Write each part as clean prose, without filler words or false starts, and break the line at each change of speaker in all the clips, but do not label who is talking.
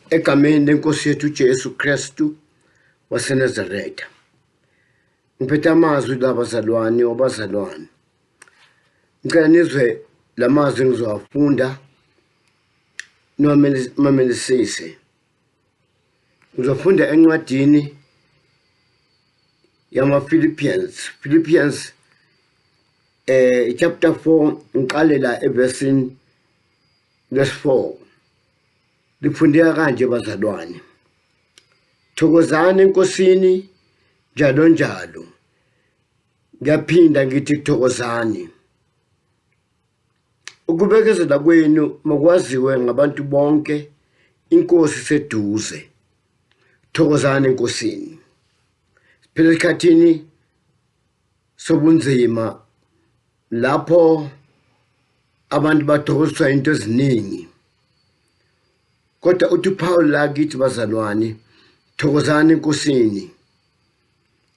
egameni lenkosi yethu uJesu Kristu waseNazaretha. Ngiphethe amazwi labazalwane obazalwane. Ngicela nizwe lamazwi ngizowafunda nomamelisise. Ngizofunda encwadini yama-Philippians chapter 4 ngiqale la eversini verse 4. Lifundeka kanje bazalwane. Thokozani enkosini njalo njalo. Ngiyaphinda ngithi thokozani. Ukubekezela kwenu makwaziwe ngabantu bonke, inkosi seduze. Thokozani enkosini. Siphila esikhathini sobunzima lapho abantu bathokoziswa into eziningi. Kodwa uthi uPaul la kithi bazalwane, thokozani enkosini.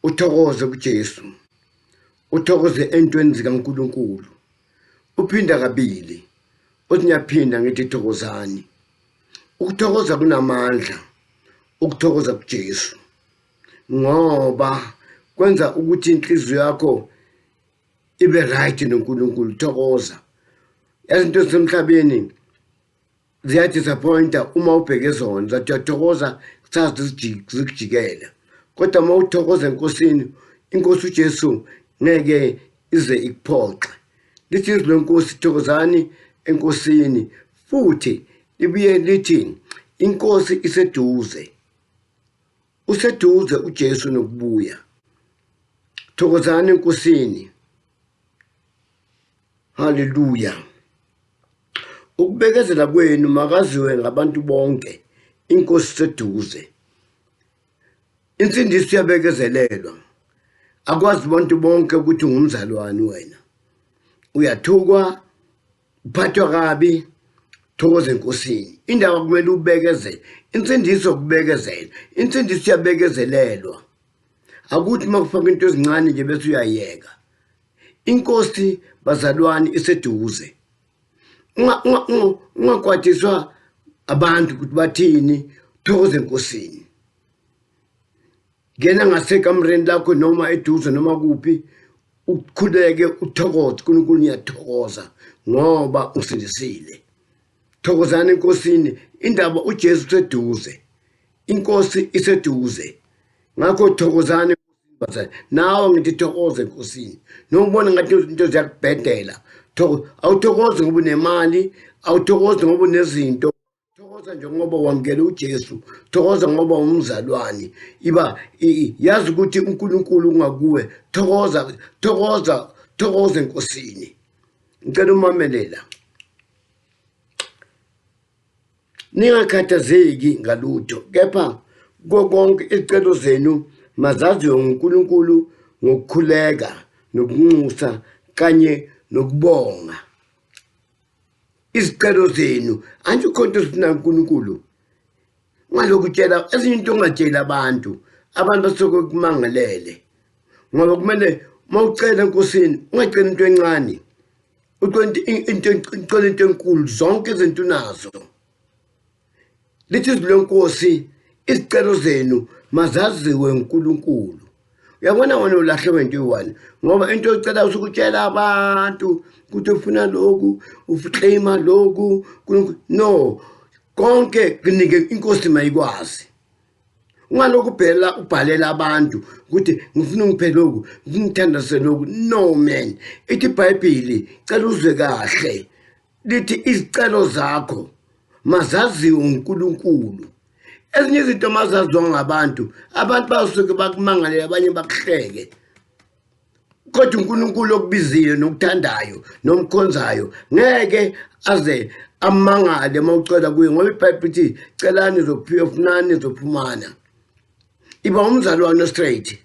Uthokoze kuJesu. Uthokoze entweni zikaNkulunkulu. Uphinda kabili. Uthi ngiyaphinda ngithi thokozani. Ukuthokoza kunamandla. Ukuthokoza kuJesu. Ngoba kwenza ukuthi inhliziyo yakho ibe right noNkulunkulu. Thokoza. Izinto zemhlabeni ziyadisappointa uma ubheke zona. Zathokoza kusazi zikujikela. Kodwa uma uthokoza enkosini, inkosi uJesu ngeke ize ikuphoxe. Lithi izwi lenkosi, thokozani enkosini. Futhi libuye lithi inkosi iseduze. Useduze uJesu nokubuya. Thokozani enkosini. Hallelujah. Ukubekezela kwenu makaziwe ngabantu bonke, inkosi seduze. Insindiso iyabekezelelwa. Akwazi abantu bonke ukuthi ungumzalwane wena. Uyathukwa, uphathwa kabi, thokoza enkosini. Indaba kumele ubekezele. Insindiso ukubekezela. Insindiso iyabekezelelwa. Akuthi makufaka into ezincane nje bese uyayeka. Inkosi bazalwane iseduze. Ungakwatiswa abantu ukuthi bathini, thokoza enkosini. Ngena ngasekamreni lakho noma eduze noma kuphi, ukhuleke uthokoze. uNkulunkulu ngiyathokoza ngoba usindisile. Thokozani enkosini. Indaba uJesu seduze. Inkosi iseduze. Ngakho thokozani enkosini. Nawe ngithi thokoza enkosini. Nokubona ngathi izinto ziyakubhedela. Awuthokoze ngoba unemali, awuthokoze ngoba unezinto. Thokoza nje ngoba wamukela uJesu. Thokoza ngoba umzalwane. Yazi ukuthi uNkulunkulu ungakuwe. Thokoza enkosini. Ngicela umamelela. Ningakhathazeki ngalutho, kepha konke izicelo zenu mazaziwe nguNkulunkulu ngokukhuleka nokunxusa kanye nokubonga. Izicelo zenu anje ukhonto sifuna uNkulunkulu. Ngalokutshela ezinye into ongatshela abantu basuke kumangalele. Ngoba kumele mawucela enkosini ungacela into encane. Ucela into enkulu, zonke izinto unazo. Lithi izwi lenkosi, izicelo zenu mazaziwe nguNkulunkulu. Uyabona wena ulahlewe into eyi-1 ngoba into ocela usukutshela abantu ukuthi ufuna lokhu, ufclaima lokhu. No, konke kunike inkosi mayikwazi. Ungalokhu ubhalela abantu ukuthi ngifuna ngiphe lokhu, ngifuna ngithandase lokhu. No man. Ithi iBhayibheli, cela uzwe kahle. Lithi izicelo zakho mazaziwe uNkulunkulu. Ezinye izinto mazaziwa ngabantu, abantu basuke bakumangalela, abanye bakuhleke. Kodwa uNkulunkulu okubizile nokuthandayo nomkhonzayo ngeke aze amangale mawucela kuye, ngoba iBhayibheli ithi celani nizophiwa, funani nizophumana. Iba umzalwane straight.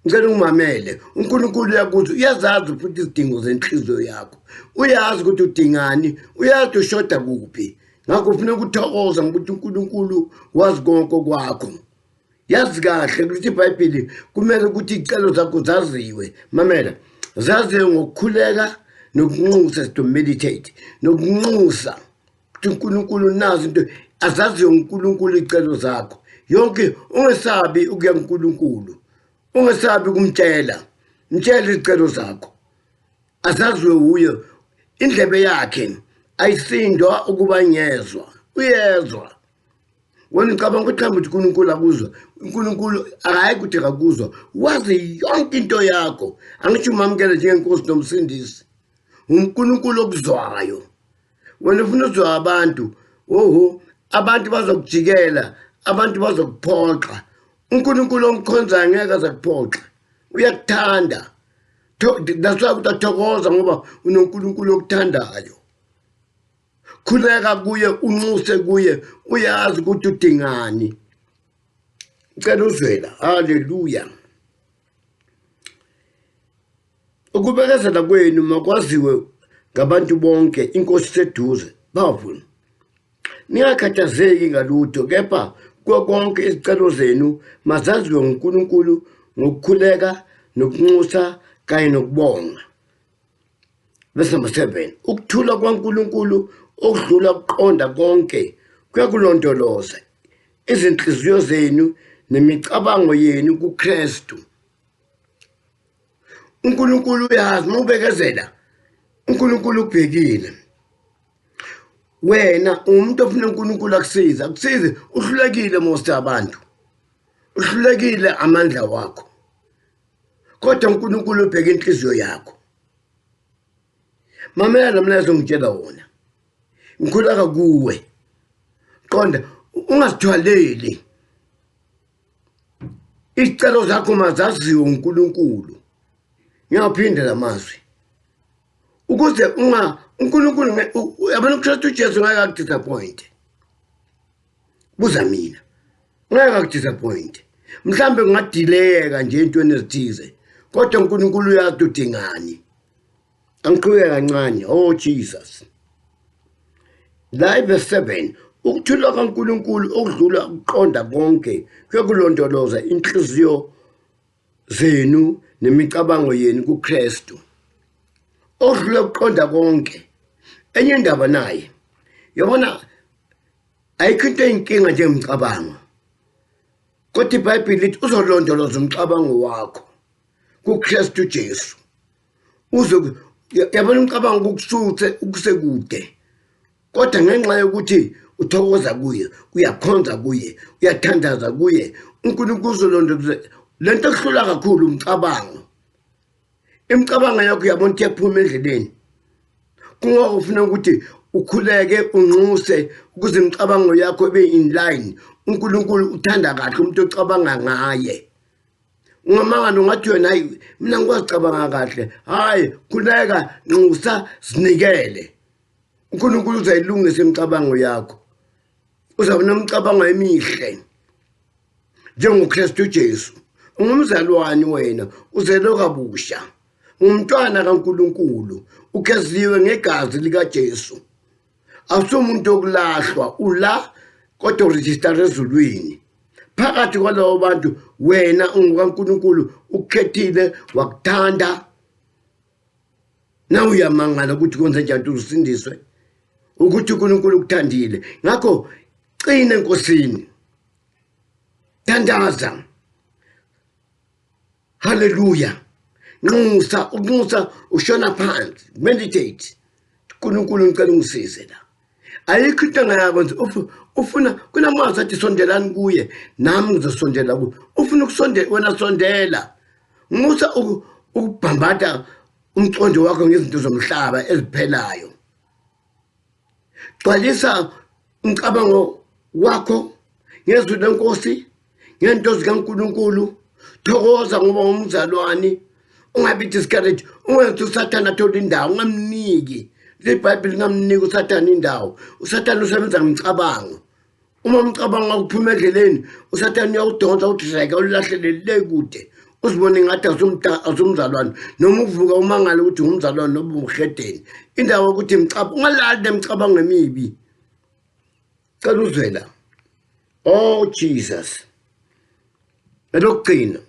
Ngicela ungimamele. uNkulunkulu uyakuzwa, uyazazi futhi izidingo zenhliziyo yakho. Uyazi ukuthi udingani, uyazi ushoda kuphi. Ngakho ufuna ukuthokoza ngokuthi uNkulunkulu wazi konke kwakho. Yazi kahle ukuthi iBhayibheli kumele ukuthi izicelo zakho zaziwe. Mamela, zaziwe ngokukhuleka nokunxusa, to meditate, nokunxusa. uNkulunkulu nazo into azazi uNkulunkulu icelo zakho yonke ungesabi ukuya kuNkulunkulu ungesabi kumtshela mtshela icelo zakho azaziwe uye indlebe yakhe ayisindwa ukuba ngezwa uyezwa wena ngicabanga ukuthi mhlawumbe uNkulunkulu akuzwa uNkulunkulu akayi kuthi akuzwa wazi yonke into yakho angithi umamukele njengenkosi nomsindisi uNkulunkulu okuzwayo wena ufuna uzwa abantu abantu bazokujikela abantu bazokuphoxa uNkulunkulu omkhonzayo ngeke azakuphoxa uyakuthanda that's why uthathokoza ngoba uNkulunkulu okuthandayo khuleka kuye unxuse kuye uyazi ukuthi udingani ngicela uzwela haleluya ukubekezela kwenu makwaziwe ngabantu bonke inkosi seduze bavuna ningakhathazeki ngalutho kepha konke izicelo zenu mazaziwe uNkulunkulu ngokukhuleka nokunxusa kanye nokubonga verse number 7 ukuthula kwaNkulunkulu okudlula ukuqonda konke kuyakulondoloza izinhliziyo zenu nemicabango yenu kuKristu uNkulunkulu uyazi mawubekezela uNkulunkulu ubhekile wena umuntu ofuna uNkulunkulu akusiza uhlulekile most abantu uhlulekile amandla wakho kodwa uNkulunkulu ubheka inhliziyo yakho mamela namlazo ngitshela wona ngikhuleka kuwe qonda ungasithwaleli isicelo zakho mazaziwe uNkulunkulu ngiyaphinda lamazwi ukuze uNkulunkulu yabona uKristu Jesu ngeke akudisappoint buza mina ngeke akudisappoint mhlambe kungadileka nje intweni ezithize kodwa uNkulunkulu uyazi udingani angiqhubeka kancane oh Jesus verse 7 ukuthula kaNkulunkulu okudlula ukuqonda konke kuyakulondoloza inhliziyo zenu nemicabango yenu kuKristu okudlula ukuqonda konke enye indaba naye yabona ayikho into eyinkinga njengemicabango kodwa iBhayibheli lithi uzolondoloza umcabango wakho kuKristu Jesu yabona umcabango ukusuthe ukusekude kodwa ngenxa yokuthi uthokoza kuye uyakhonza kuye uyathandaza kuye uNkulunkulu uzolondoloza lento okuhlula kakhulu umcabango imicabango yakho yabona ukuthi yaphuma endleleni kungoko ufuna ukuthi ukhuleke unxuse ukuze imicabango yakho ibe in line uNkulunkulu uthanda kahle umuntu ocabanga ngaye ungamanga ungathi wena hayi mina ngikwacabanga kahle hayi khuleka nxusa sinikele uNkulunkulu uzayilungisa imicabango yakho uzaba nomcabango emihle njengoKristu Jesu ungumzalwane wena uzelwe kabusha umntwana kaNkulunkulu ukeziwe ngegazi lika Jesu awusumuntu okulahlwa ula kodwa uregister ezulwini phakathi kwalabo bantu wena ungukaNkulunkulu ukukhethile wakuthanda na uyamangala ukuthi konze njani usindiswe ukuthi uNkulunkulu ukuthandile ngakho qine enkosini thandaza haleluya unxusa ushona phansi meditate uNkulunkulu ngicela ungisize la ayikho into engayakwenza ufuna kunamazwi athi sondelani kuye nami ngizosondela kuwe ufuna ukusondela wena sondela musa ukubhambata umcondo wakho ngezinto zomhlaba eziphelayo gcwalisa umcabango wakho ngezwi lenkosi ngento zikaNkulunkulu thokoza ngoba umzalwane ungabi discouraged ungenza uSathane athola indawo ungamniki iBhayibheli ngamnika uSathane indawo uSathane usebenza ngemicabango uma umcabango ukuphuma endleleni uSathane uyawudonsa udreka ulahlelele kude uzibone ngathi asumzalwane noma uvuka umangala ukuthi ngumzalwane noma umhedeni indawo ukuthi imicaba ungalali nemicabango emibi cela uzwela oh Jesus elokugcina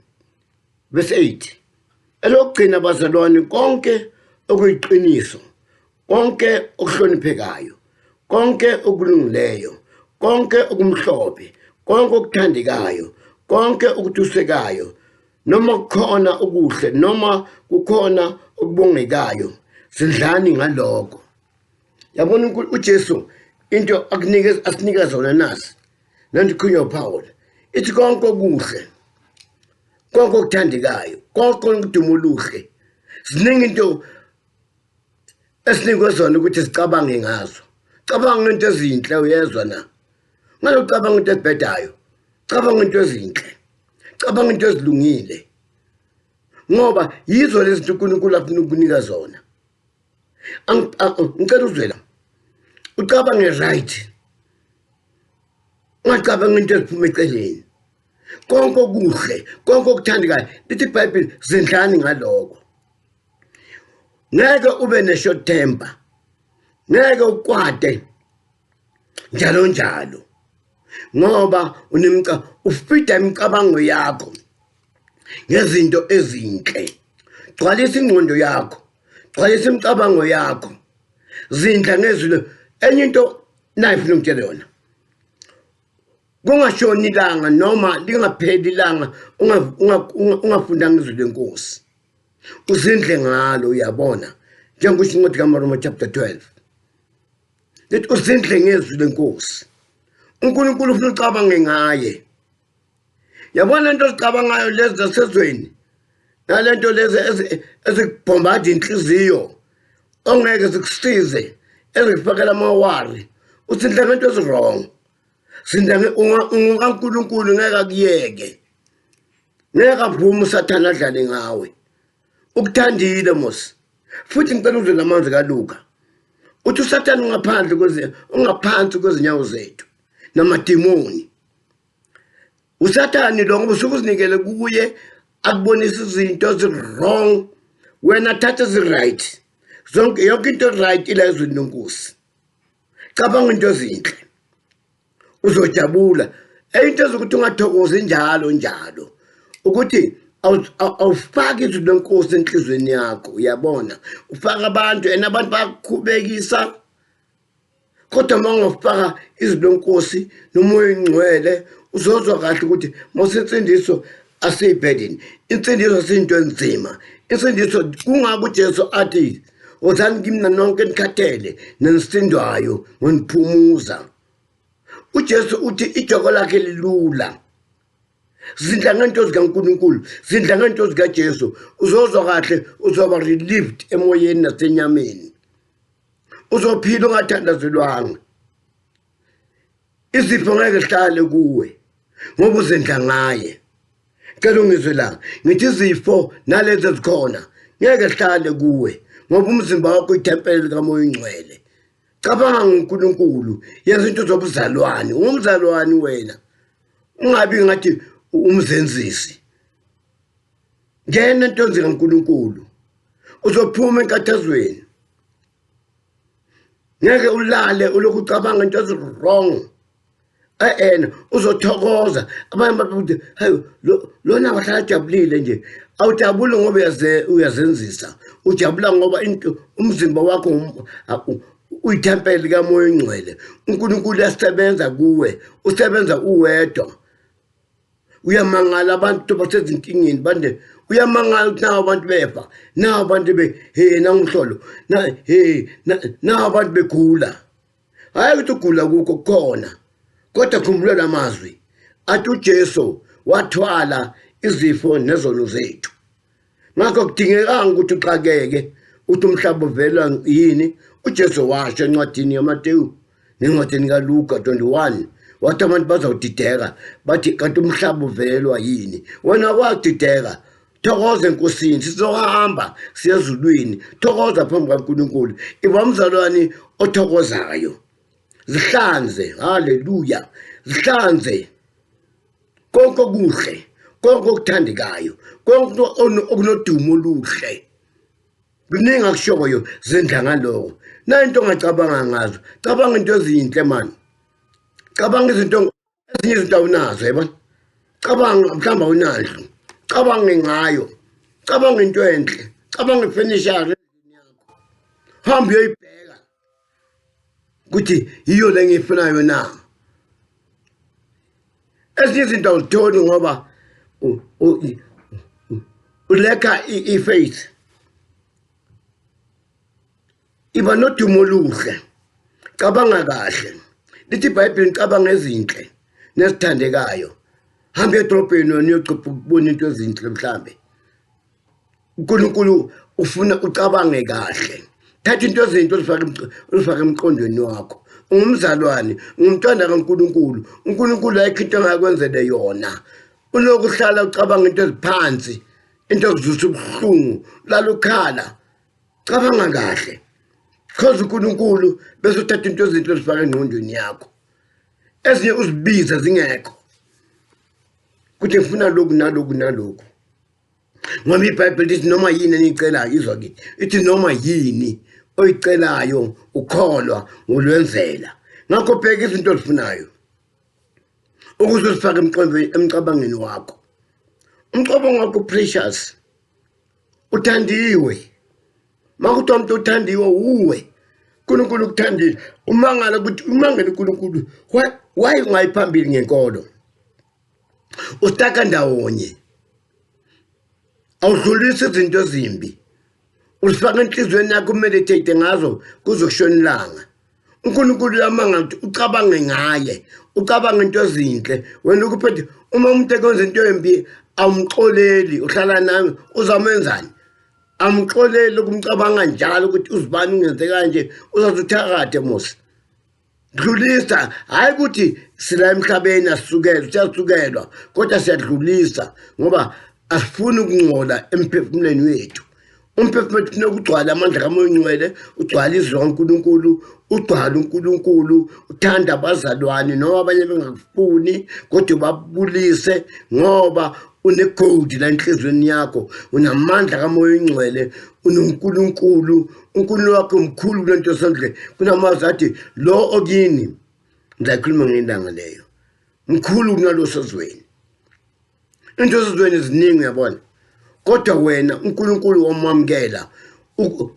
verse 8 elokugcina bazalwane konke okuyiqiniso konke okuhloniphekayo konke okulungileyo konke okumhlophe, konke okuthandekayo, konke okuthusekayo, noma kukhona okuhle noma kukhona okubongekayo, sidlani ngalokho. Yabona uJesu into asinika zona nasi nanti khunyo Paul ithi konke okuhle, konke okuthandekayo, konke okudumuluhle, ziningi into esinikwe zona ukuthi sicabange ngazo. Cabanga into ezinhle uyezwa na. Ngalokucabanga into ezibhedayo, cabanga into ezinhle, cabanga into ezilungile, ngoba yizo lezi zinto uNkulunkulu afuna ukunika zona. Ngicela uzwela ucabange right, ungacabanga into eziphuma eceleni. Konke okuhle, konke okuthandekayo, lithi iBhayibheli zindlani ngalokho. Ngeke ube ne-short temper, ngeke ukwade njalo njalo, ngoba ufida imicabango yakho ngezinto ezinhle. Gcwalisa ingqondo yakho, gcwalisa imicabango yakho, zindla ngezulu. Enye into nayi funa ukutshela yona, kungashoni ilanga noma lingapheli ilanga ungafundanga izwi lenkosi, uzindle ngalo. Uyabona njengokusho incwadi kaMaroma chapter 12 lithi uzindle ngezwi lenkosi. uNkulunkulu ufuna ucabange ngaye. Yabona into ozicabangayo lezi zasezweni, nalento lezi ezikubhombada inhliziyo ongeke zikusize, ezikufakela amawari, usindle ngento ezirong. Sindle uNkulunkulu ngeke akuyeke, ngeke avume uSathane adlale ngawe. Ukuthandile mos. Futhi ngicela uzwe lamanzi kaLuka uthi uSathane ungaphansi kwezinyawo zethu namadimoni. uSathane lo ngoba usuke uzinikele kuye akubonisa izinto ezi-wrong, wena thatha ezi-right. Yonke into right ila ezweni lenkosi. Cabanga into ezinhle uzojabula. Into ezokuthi ungathokozi njalo njalo ukuthi awufaki izwi lenkosi enhlizweni yakho. Uyabona ufaka abantu and abantu bayakukhubekisa, kodwa uma ungafaka izwi lenkosi nomoya ingcwele uzozwa kahle ukuthi mosinsindiso asiyibhedeni. Insindiso asinto enzima. Insindiso kungako uJesu athi wozani kimi nonke nikhathele nenisindwayo ngoniphumuza. uJesu uthi ijoko lakhe lilula. Zindla ngento zikaNkulunkulu, zindla ngento zikaJesu, uzozwa kahle, uzoba relieved emoyeni nasenyameni, uzophila ungathandazelwanga. Izifo ngeke zihlale kuwe ngoba uzindla ngaye. Ngicela ungizwe la ngithi izifo nalezi ezikhona ngeke zihlale kuwe ngoba umzimba wakho uyithempeli likamoya ingcwele. Cabanga ngoNkulunkulu, yenza into zobuzalwane. Ungumzalwane wena, ungabi ngathi umzenzisi. Ngena entweni zikaNkulunkulu uzophuma enkathazweni. Ngeke ulale ulokhu ucabanga into ezi-wrong. Uzothokoza. Abanye bathi hayi lona wahlala jabulile nje. Awujabuli ngoba uyazenzisa, ujabula ngoba umzimba wakho uyithempeli likamoya ingcwele. uNkulunkulu uyasebenza kuwe, usebenza uwedwa. Uyamangala abantu basezinkingeni bande, uyamangala ukuthi nawo abantu befa, nawo abantu nangihlolo, nawo abantu begula. Hayi ukuthi ugula kukho khona, kodwa khumbula lamazwi athi uJesu wathwala izifo nezono zethu. Ngakho kudingekanga ukuthi uxakeke uthi umhlaba uvela yini. uJesu washo encwadini yaMateyu nencwadini kaLuka 21 wathi abantu bazawudideka bathi kanti umhlaba uvelelwa yini. Wena wakudideka, thokoza enkosini, sizohamba siya ezulwini. Thokoza phambi kaNkulunkulu. Iba umzalwane othokozayo. Zihlanze, haleluya, zihlanze konke okuhle, konke okuthandekayo, konke okunodumo oluhle. Kuningi akushoyo, zindla ngaloko. Na into ongacabanga ngazo, cabanga into ezinhle man. Cabanga izinto ezinye izinto awunazo yabona. Cabanga mhlawumbe awunazo, cabange ngayo, cabanga into enhle, cabanga ifinishari yakho. Hamba uyoyibheka ukuthi yiyo le ngiyifunayo na. ezinye izinto awuzitholi ngoba uleka i-faith iba nodumo oluhle cabanga kahle lithi iBhayibheli nicabanga ezinhle nesithandekayo hamba edrobheni uyocupha ukubona into ezinhle mhlambe uNkulunkulu ufuna ucabange kahle thatha into ezinto uzifake emqondweni wakho ungumzalwane ungumntwana kaNkulunkulu uNkulunkulu ayikho into angakwenzele yona uloku uhlala ucabanga into eziphansi into ezizwisa ubuhlungu lalukhala cabanga kahle because uNkulunkulu bese uthatha into ezinto ezifaka engqondweni yakho ezinye uzibiza zingekho kuthi ngifuna lokhu nalokhu ngoba iBhayibheli lithi noma yini enicelayo izwa kithi ithi noma yini oyicelayo ukholwa ngolwenzela ngakho bheka izinto ozifunayo ukuze uzifake emcabangeni wakho umcabango wakho precious uthandiwe makuthi umuntu uthandiwe uwe uNkulunkulu ukuthandile umangala ukuthi umangele uNkulunkulu why ungayiphambili ngenkolo usitaka ndawonye awudlulisi izinto ezimbi usifaka enhlizweni yakho meditate ngazo kuzokushona ilanga uNkulunkulu yamanga ukuthi ucabange ngaye ucabanga into ezinhle wena ukuphethe uma umuntu ekwenza into embi awumxoleli uhlala nawe uzamenzani amxoleli ukumcabanga njalo ukuthi uzibani ungenze kanje uzazuthakade mos dlulisa hayi ukuthi sila emhlabeni siyasukelwa kodwa siyadlulisa ngoba asifuni ukungcola emphefumulweni wethu umphefumulo ufuna ukugcwala amandla kaMoya oNgcwele ugcwala izwi kaNkulunkulu ugcwala uNkulunkulu uthanda abazalwane noma abanye bengakufuni kodwa babulise ngoba unegodi la enhlizweni yakho unamandla kaMoya oNgcwele uNkulunkulu uNkulunkulu wakho mkhulu kulento sondle kunamazwi athi lo okini ngizakhuluma ngendanga leyo mkhulu kunalosozweni into ezizweni eziningi yabona kodwa wena uNkulunkulu wamamkela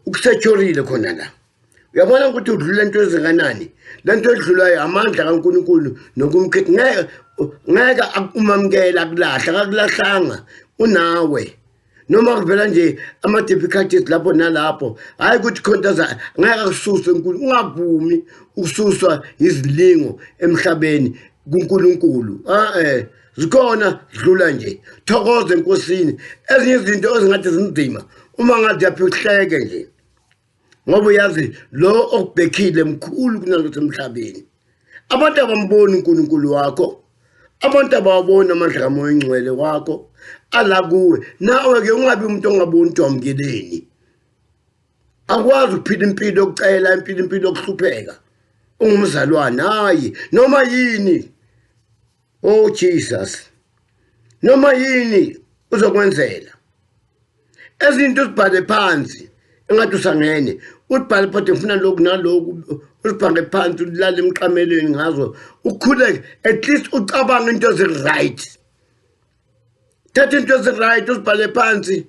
ukusecurele khona la uyabona ukuthi udlula into ezinganani lento edlulayo amandla kaNkulunkulu nokumkhetha ngeke akumamkela akulahla akulahlanga unawe noma kuvela nje ama difficulties lapho nalapho hayi ukuthi khontaza ngeke akususwe uNkulunkulu ungavumi ukususwa izilingo emhlabeni kuNkulunkulu zikhona dlula nje thokoze enkosini ezinye izinto ezingathi zinzima uma ngathi yaphihleke nje ngoba uyazi lo okubhekile mkhulu kunalotho emhlabeni abantu abamboni uNkulunkulu wakho abantu abawabona amandla kaMoya oNgcwele wakho ala kuwe nawe ke ungabi umuntu ongaboni ukuthi wamkeleni akwazi ukuphila impilo yokucela impilo yokuhlupheka ungumzalwane hayi noma yini oh Jesus noma yini uzokwenzela ezinto uzibhale phansi engathi usangene ubhale phansi ufuna lokhu nalokhu uzibhale phansi ulala emqamelweni ngazo ukhuleke at least ucabanga into eziright thatha into eziright uzibhale phansi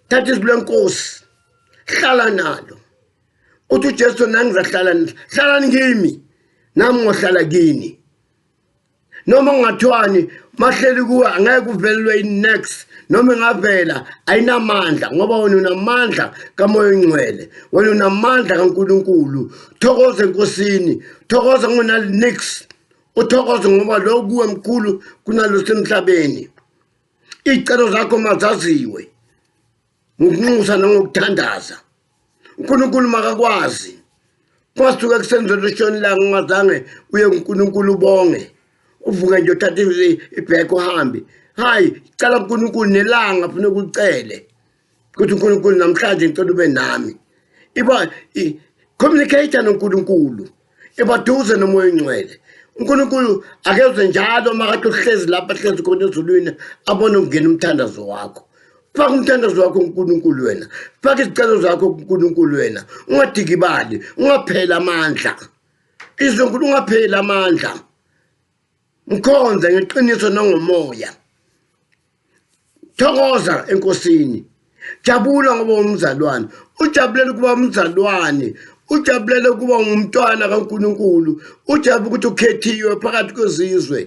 thatha izwi lenkosi hlala nalo uthi uJesu nangizahlala ngimi nami ngohlala kini noma ungathwani mahleli kuwe angeke uvelelwe next noma ngavela ayinamandla ngoba wena unamandla kaMoya oNgcwele wena unamandla kaNkulunkulu thokoza enkosini thokoza ngonali next uthokoze ngoba lo kuwe mkhulu kunalo semhlabeni icelo zakho mazaziwe ngokunxusa nangokuthandaza uNkulunkulu makakwazi kwasuka kusenzwe leshoni la ngazange uye uNkulunkulu bonge uvuka nje uthatha ibheke uhambe hayi cala uNkulunkulu nelanga ufuna ukucele ukuthi uNkulunkulu namhlanje ngicela ube nami iba communicate noNkulunkulu ibaduze noMoya oNgcwele uNkulunkulu akezwe njalo makathi uhlezi lapha hlezi khona ezulwini abone ukungena umthandazo wakho faka umthandazo wakho uNkulunkulu wena faka izicelo zakho uNkulunkulu wena ungadikibali ungaphela amandla izonkulu ungaphela amandla mkhonza ngeqiniso nangomoya thokoza enkosini jabula ngoba umzalwane ujabulele kuba umzalwane ujabulele kuba umntwana kaNkulunkulu ujabule ukuthi ukhethiwe phakathi kwezizwe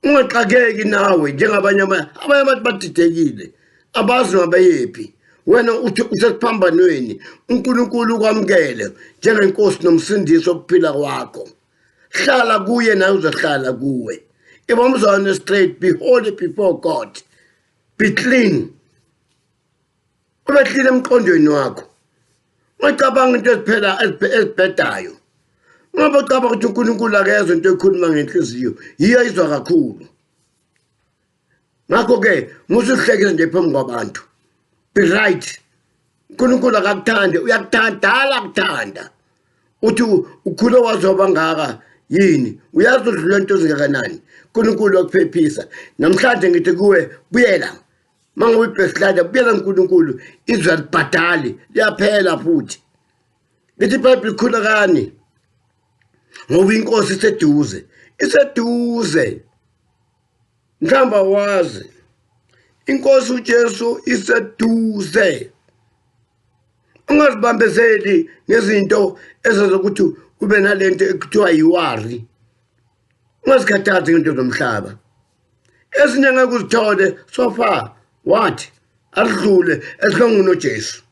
ungaxakeki nawe njengabanye abantu badidekile abazi ngabayephi wena uthi usephambanweni uNkulunkulu ukwamkele njengenkosi nomsindisi wokuphila kwakho hlala kuye nawe uzohlala kuwe if umzone straight be holy before God be clean ube clean emqondweni wakho ungacabanga into eziphela ezibhedayo ngoba ucabanga ukuthi uNkulunkulu akezwe into ekhuluma ngenhliziyo yiyo izwa kakhulu ngakho ke musuhlekise nje phambi kwabantu be right uNkulunkulu akakuthande uyakuthanda akuthanda uthi ukhulu wazoba ngaka yini uyazi udlula into ezingakanani uNkulunkulu wakuphephisa namhlanje ngithi kuwe buyela manje uyibheslada buyela uNkulunkulu izwe libhadali liyaphela futhi lithi iBhayibheli khulakani ngoba inkosi iseduze ngihamba wazi inkosi uJesu iseduze ungazibambezeli ngezinto ezokuthi ube nalento ekuthiwa yiwari ungazikhathazi ngento zomhlaba ezinye ngeke uzithole so far what adlule esihlongweni uJesu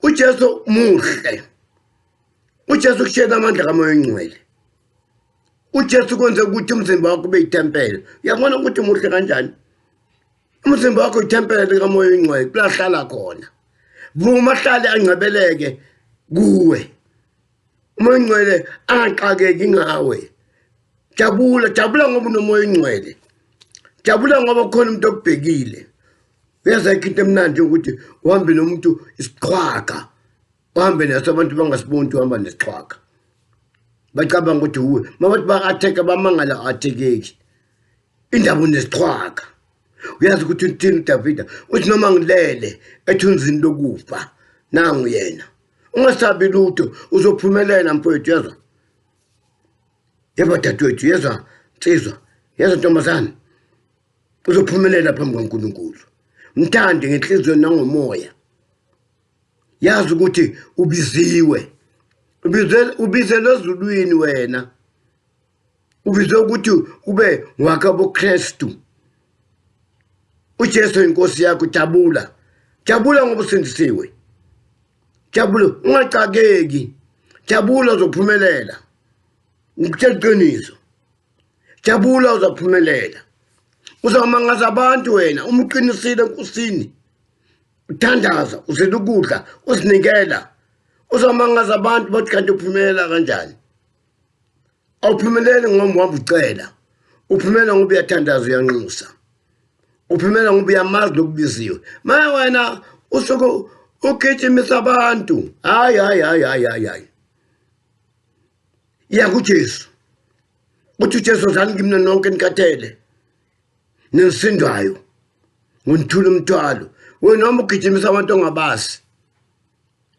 uJesu muhle uJesu kushela amandla kaMoya oNgcwele uJesu kwenze ukuthi umzimba wakho ube yitempele uyabona ukuthi muhle kanjani umzimba wakho yitempele likaMoya oNgcwele kulahlala khona vuma hlale angcebeleke kuwe uMoya oNgcwele angaxakeki ngawe jabula ngoba unoMoya oNgcwele jabula ngoba khona umuntu okubhekile uyaza into emnandi ukuthi uhambe nomuntu isiqhwaga uhambe nasabantu bangasiboni uhamba nesiqhwaga bacabanga ukuthi uwe mabathi bakatheka bamangala athekeki indaba unesiqhwaga uyazi ukuthi uthini uDavida uthi noma ngilele ethunzini lokufa nangu yena ungasabi lutho uzophumelela mfowethu yezwa yebo dadewethu yezwa nsizwa yezwa ntombazana uzophumelela phambi kwaNkulunkulu mthande ngenhliziyo nangomoya yazi ukuthi ubiziwe ubizelwe ezulwini wena ubizwe ukuthi ube ngwakabo Kristu uJesu inkosi yakho jabula ngoba usindisiwe jabula ungacakeki jabula uzophumelela ngikutshela iqiniso jabula uzophumelela uzamangaza abantu wena umqinisile enkosini uthandaza uzela ukudla uzinikela uzamangaza abantu bathi kanti uphumelela kanjani awuphumeleli ngoba uhamba ucela uphumelela ngoba uyathandaza uyanxusa uphumelela ngoba uyamazi lokubiziwe manje wena usuku ugijimisa abantu hayi ya kuJesu uthi uJesu zani kimina nonke nikathele nesindwayo ngonithula umthwalo wena noma ugijimisa abantu ongabasi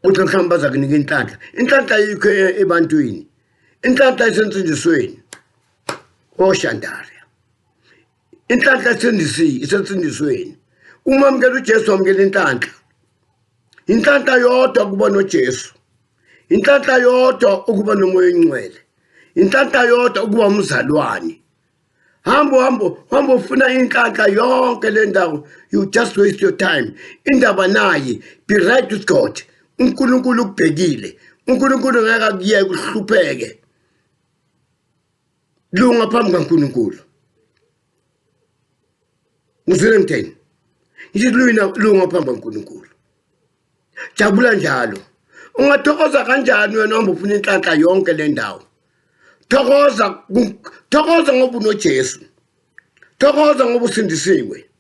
uthi mhlawumbe bazakunika inhlanhla yikho ebantwini inhlanhla isensindisweni oshandaria inhlanhla isensindisweni uma amkela uJesu amkela inhlanhla yodwa kuba noJesu inhlanhla yodwa ukuba noMoya oNgcwele inhlanhla yodwa ukuba umzalwane hamba ufuna inhlanhla yonke le ndawo you just waste your time indaba naye be right with God uNkulunkulu ukubhekile uNkulunkulu ngeke akuyeke uhlupheke lunga phambi kaNkulunkulu uzwile ngitheni ngithi lunga phambi kaNkulunkulu jabula njalo ungathokoza kanjani wena noma ufuna inhlanhla yonke le ndawo thokoza ngoba unoJesu thokoza ngoba usindisiwe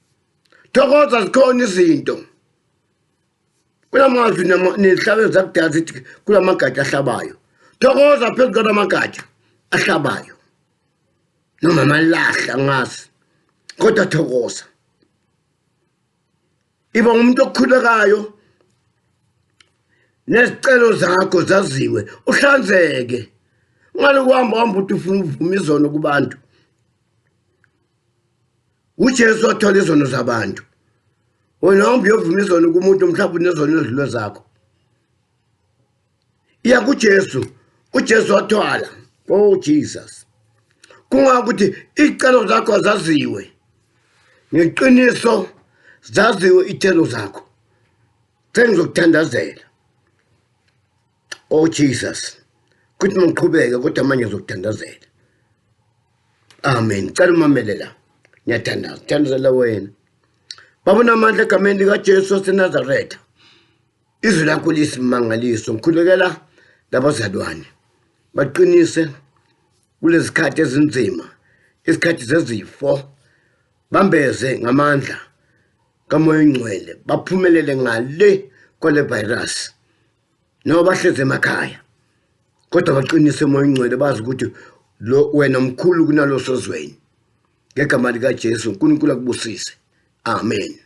thokoza zikhona izinto kulamazwi nezihlabe zakudala zithi kulamagatsha ahlabayo thokoza phezu kwalamagatsha ahlabayo noma malahla ngazi kodwa thokoza iba umuntu okhulekayo nesicelo zakho zaziwe uhlanzeke ngale kuhamba uthi ufuna uvuma izono kubantu uJesu wathola izono zabantu wena hamba uyovuma izono kumuntu mhlawumbe unezono ezidlule zakho iya kuJesu uJesu wathwala oh Jesus kungakuthi icelo zakho azaziwe ngeqiniso zaziwe ithelo zakho sengizokuthandazela oh Jesus kuthi mangiqhubeke kodwa manje ngizokuthandazela amen cela umamele la ngiyathandaza thandazela wena Baba namandla egameni likaJesu waseNazaretha izwi lakho lisimangaliso ngikhulekela labazalwane baqinise kulezikhathi ezinzima isikhathi zezifo bambeze ngamandla kamoya ongcwele baphumelele ngale kwale virus no bahleze emakhaya kodwa baqinise moya ongcwele bazi ukuthi lo wena mkhulu kunalo sozweni ngegama likaJesu uNkulunkulu akubusise amen